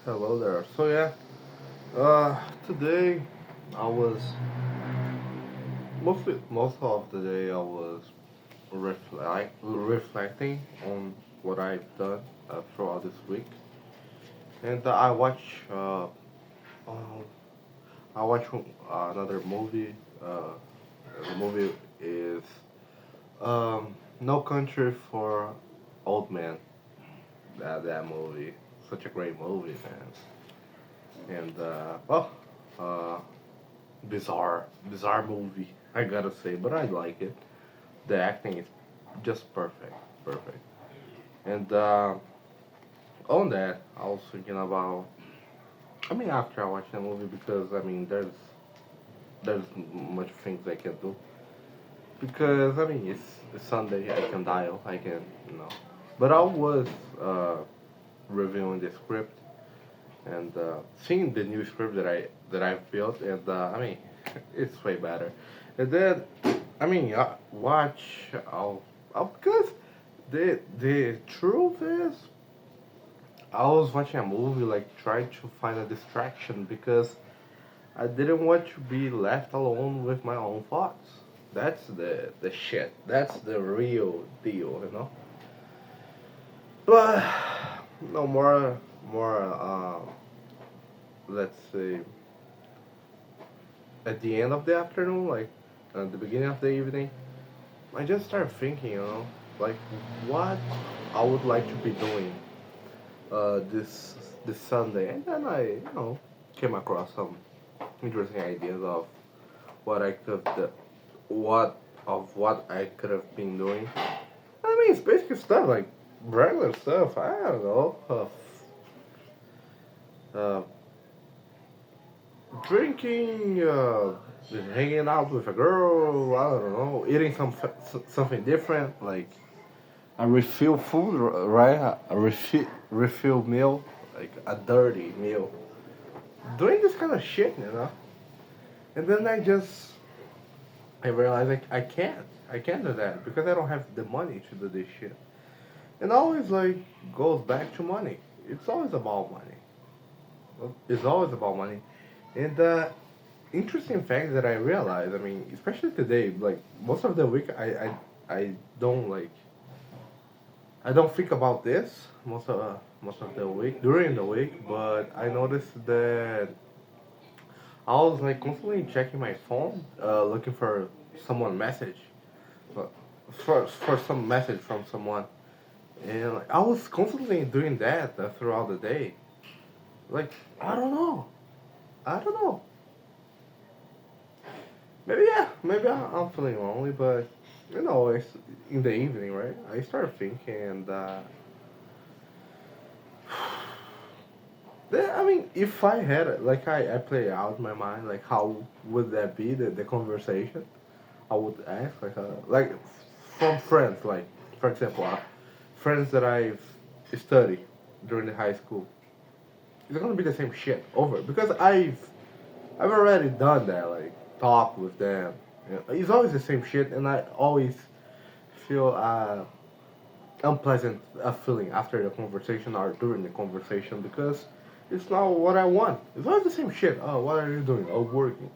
Hello there. Today I was most of the day I was reflecting on what I've done throughout this week, and uh, I watch another movie. The movie is No Country for Old Men. That movie, such a great movie, man. And uh, bizarre movie. I gotta say, but I like it. The acting is just perfect. And on that, I was thinking about. I mean, after I watched the movie, because I mean, there's much things I can do. Because I mean, it's Sunday. I can dial. I can, you know. But I was uh, reviewing the script and seeing the new script that I've built, and I mean, it's way better. And then, I mean, because the truth is, I was watching a movie like trying to find a distraction because I didn't want to be left alone with my own thoughts. That's the shit. That's the real deal, you know. But no more. Let's say at the end of the afternoon, like at the beginning of the evening, I just started thinking, like what I would like to be doing this Sunday, and then came across some interesting ideas of what I could, what I could have been doing. I mean, it's basic stuff like regular stuff. I don't know, uh, drinking, hanging out with a girl. I don't know, eating something different like a refill food, right? A refill meal, like a dirty meal. Doing this kind of shit, you know. And then I realized I can't do that because I don't have the money to do this shit. And always like goes back to money. It's always about money. It's always about money. And interesting fact that I realized, I mean, especially today, like most of the week, I don't like I don't think about this most of the week during the week, but I noticed that I was like constantly checking my phone, looking for someone message, but for some message from someone, and like, I was constantly doing that throughout the day. Like I don't know, I don't know. Maybe yeah, maybe I'm feeling lonely, but it's in the evening, right? I started thinking, and I mean, if I had it, like I play out in my mind, like how would that be the conversation? I would ask like from friends, like for example, friends that I've studied during the high school. It's gonna be the same shit over because I've already done that, like talk with them. It's always the same shit, and I always feel unpleasant feeling after the conversation or during the conversation because it's not what I want. It's always the same shit. Oh, what are you doing? Oh, working.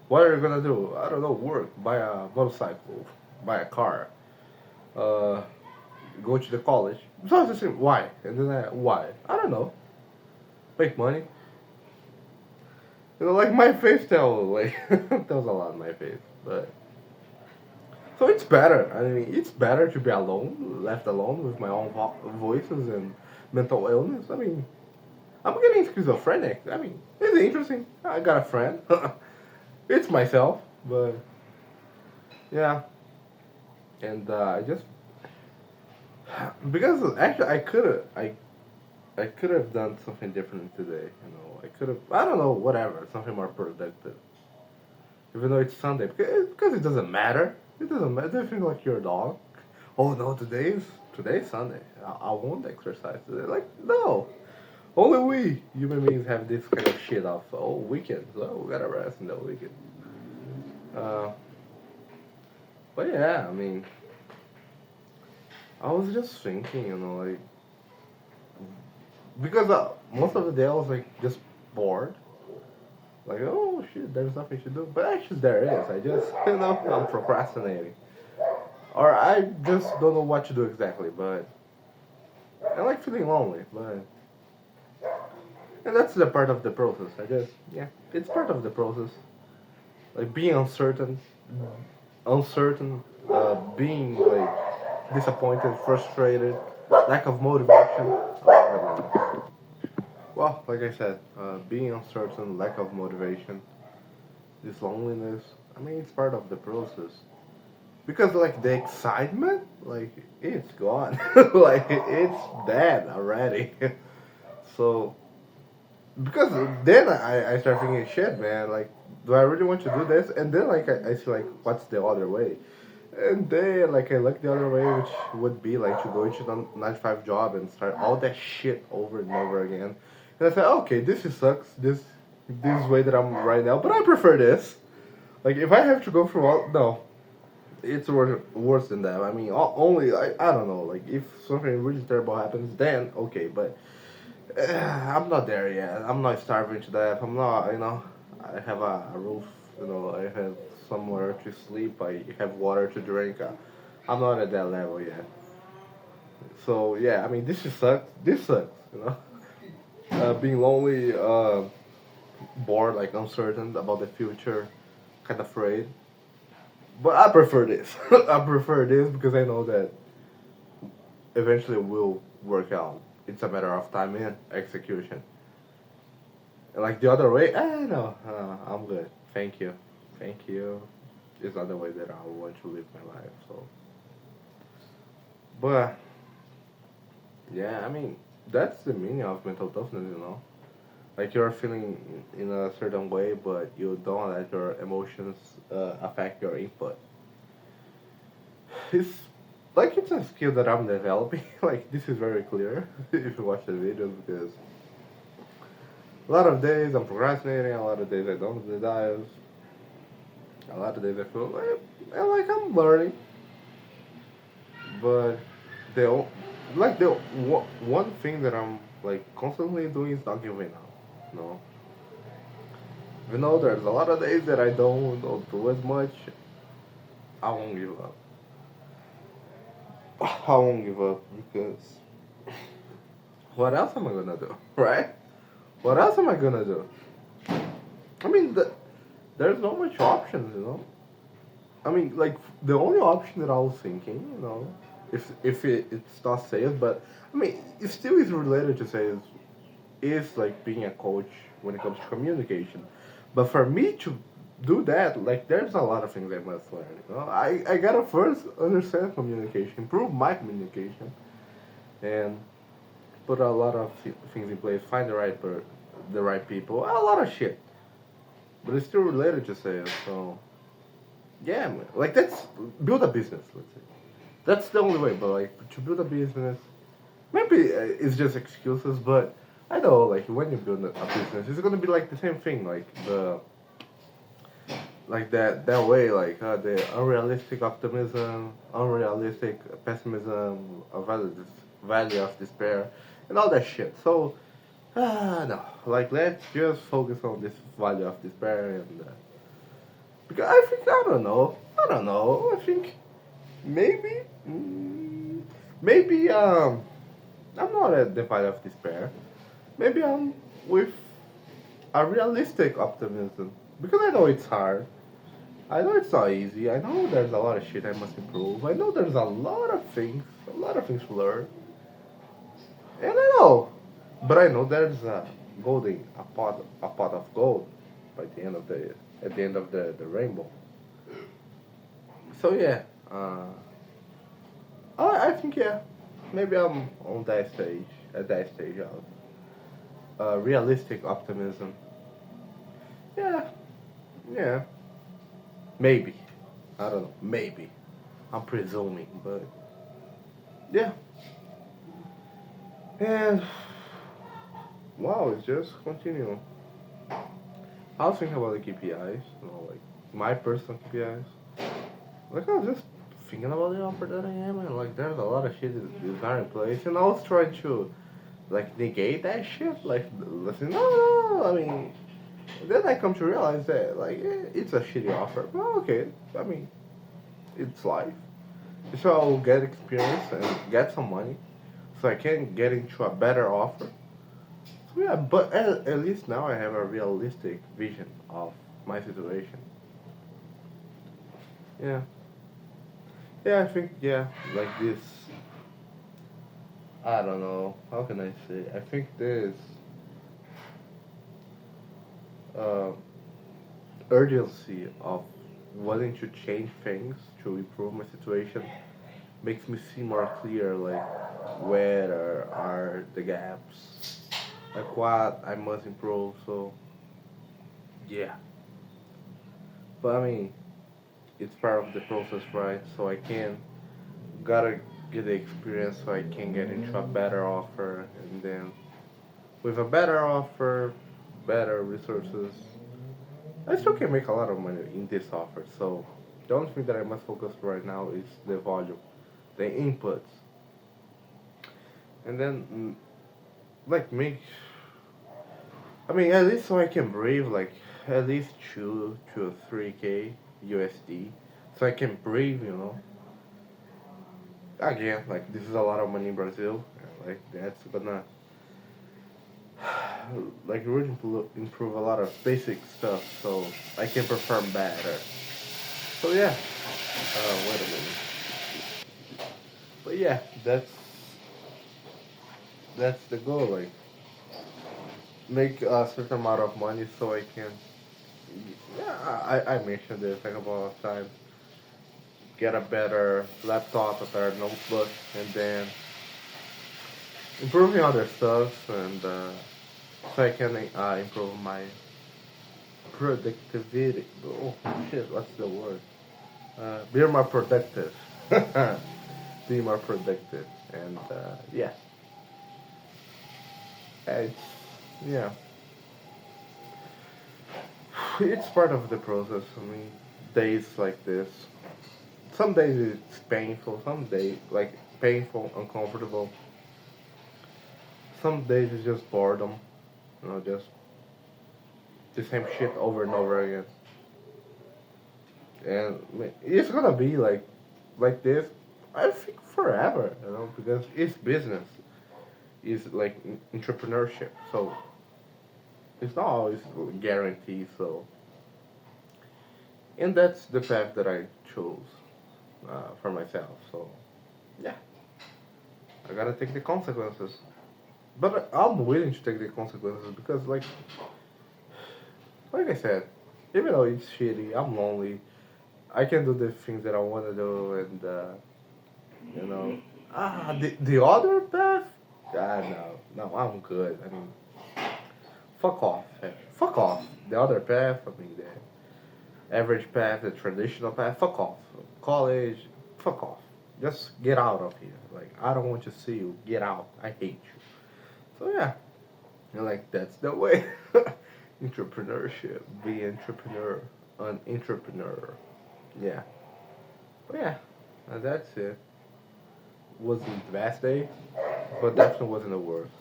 What are you gonna do? I don't know. Work. Buy a motorcycle. Buy a car. Uh, go to the college. It's always the same. Why? And then why? I don't know. Make money. Like my face tells like tells a lot. My face, but so it's better. I mean, it's better to be alone, left alone with my own voices and mental illness. I mean, I'm getting schizophrenic. I mean, it's interesting. I got a friend. It's myself, but yeah. And I just because actually I could have done something different today. I could have I don't know whatever something more productive. Even though it's Sunday because it doesn't matter. It doesn't matter. Do you think like you're a dog? Oh no, today's Sunday. I won't exercise today. Like no. Only we human beings have this kind of shit of weekends. Oh, we gotta rest in the weekend. Uh, but yeah, I mean, I was just thinking, like because most of the day I was like just bored. Like, oh shit, there's nothing to do. But actually, there is. I just, I'm procrastinating. Or I just don't know what to do exactly. But I like feeling lonely. But and that's the part of the process. I guess, yeah, it's part of the process. Like being being like disappointed, frustrated, lack of motivation. Well, like I said, being uncertain, lack of motivation, this loneliness. I mean, it's part of the process. Because like the excitement, like it's gone, like it's dead already. So because then I start thinking, shit, man, like do I really want to do this? And then like I see like what's the other way, and then like I look the other way, which would be like to go into the 9 to 5 job and start all that shit over and over again. And I said, okay, this is sucks. This way that I'm right now, but I prefer this. Like if I have to go through all no, it's worse than that. I mean, only I don't know. Like if something really terrible happens, then okay. But I'm not there yet. I'm not starving to death. I'm not. I have a roof. I have somewhere to sleep. I have water to drink. I'm not at that level yet. So yeah, I mean, this just sucks. This sucks. Being lonely, bored, like uncertain about the future, kind of afraid. But I prefer this. I prefer this because I know that eventually it will work out. It's a matter of time and execution. And like the other way, no, I'm good. Thank you. Thank you. It's not the way that I want to live my life. So, but yeah, I mean, that's the meaning of mental toughness. Like you're feeling in a certain way, but you don't let your emotions affect your input. It's it's a skill that I'm developing. Like this is very clear if you watch the videos because a lot of days I'm procrastinating, a lot of days I don't do the dives, a lot of days I feel like I'm learning, but the o- like the one thing that I'm like constantly doing is not giving up. No, there's a lot of days that I don't do as much. I won't give up. I won't give up because what else am I gonna do, right? What else am I gonna do? I mean, there's not much options. I mean, like the only option that I was thinking, if it's not sales, but I mean, it still is related to sales, is like being a coach when it comes to communication. But for me to do that, like there's a lot of things I must learn. I gotta first understand communication, improve my communication, and put a lot of things in place. Find the right people, a lot of shit. But it's still related to sales, so yeah, man. Like that's build a business. Let's say that's the only way. But like to build a business, maybe it's just excuses. But I know like when you build a business, it's gonna be like the same thing. Like that way. Like the unrealistic optimism, unrealistic pessimism, value of despair, and all that shit. So no, like let's just focus on this value of despair and. Because I think I don't know. I think maybe, maybe I'm not at the point of despair. Maybe I'm with a realistic optimism because I know it's hard. I know it's not easy. I know there's a lot of shit I must improve. I know there's a lot of things to learn, and I know, but I know there's a pot of gold by the end of the at the end of the rainbow. So yeah, I think yeah, maybe I'm on that stage at that stage of realistic optimism. Yeah, yeah, maybe. I don't know. Maybe. I'm presuming, but yeah. And wow, it's just continue. I was thinking about the KPIs, like my personal KPIs. Like I was just thinking about the offer that I am, and like there's a lot of shit that is not in place, and I was trying to like negate that shit. Like, listen, no, I mean, then I come to realize that like it's a shitty offer. Well, okay, I mean, it's life. So I'll get experience and get some money, so I can get into a better offer. So yeah, but at least now I have a realistic vision of my situation. Yeah, yeah, I think yeah, like this. I don't know. How can I say? I think this uh, urgency of wanting to change things to improve my situation makes me see more clear, like where are the gaps, like what I must improve. So yeah, but I mean, it's part of the process, right? So I can gotta get the experience so I can get into a better offer, and then with a better offer, better resources, I still can make a lot of money in this offer. So the only thing that I must focus right now is the volume, the inputs, and then like make. I mean, at least so I can breathe like at least 2 to 3K USD, so I can breathe. Again, like this is a lot of money in Brazil. Like that's gonna like really improve a lot of basic stuff, so I can perform better. So yeah, wait a minute. But yeah, that's the goal. Like make a certain amount of money so I can. Yeah, I mentioned this like a couple of times. Get a better laptop, a better notebook, and then improving other stuff, and so I can improve my productivity. Oh shit, what's the word? Be more productive. Be more productive, and yeah, it's yeah, it's part of the process. I mean, days like this. Some days it's painful. Some days like painful, uncomfortable. Some days it's just boredom. Just the same shit over and over again. And it's gonna be like this. I think forever. Because it's business. It's like entrepreneurship. So it's not always guaranteed. So, and that's the path that I chose for myself. So yeah, I gotta take the consequences. But I'm willing to take the consequences because like I said, even though it's shitty, I'm lonely. I can do the things that I want to do, and you know, the other path, no, I'm good. I mean, fuck off, fuck off. The other path, I mean, the average path, the traditional path, fuck off. College, fuck off. Just get out of here. Like I don't want to see you. Get out. I hate you. So yeah, like that's the way. Entrepreneurship, be entrepreneur, an entrepreneur. Yeah. But yeah, that's it. Wasn't the best day, but definitely wasn't the worst.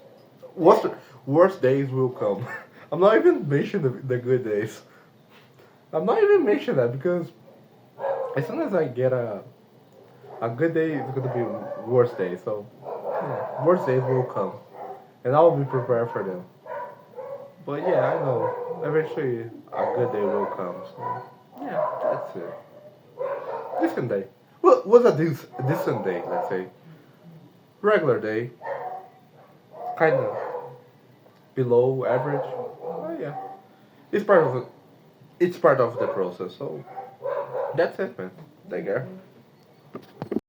Worst days will come. I'm not even mentioning the good days. I'm not even mentioning that because as soon as I get a good day, it's gonna be worst day. So yeah, worst days will come, and I will be prepared for them. But yeah, I know eventually a good day will come. So yeah, that's it. Decent day. Well, was a decent day, let's say. Regular day, kind of below average. Yeah, it's part of it's part of the process. So that's it, man. Take care.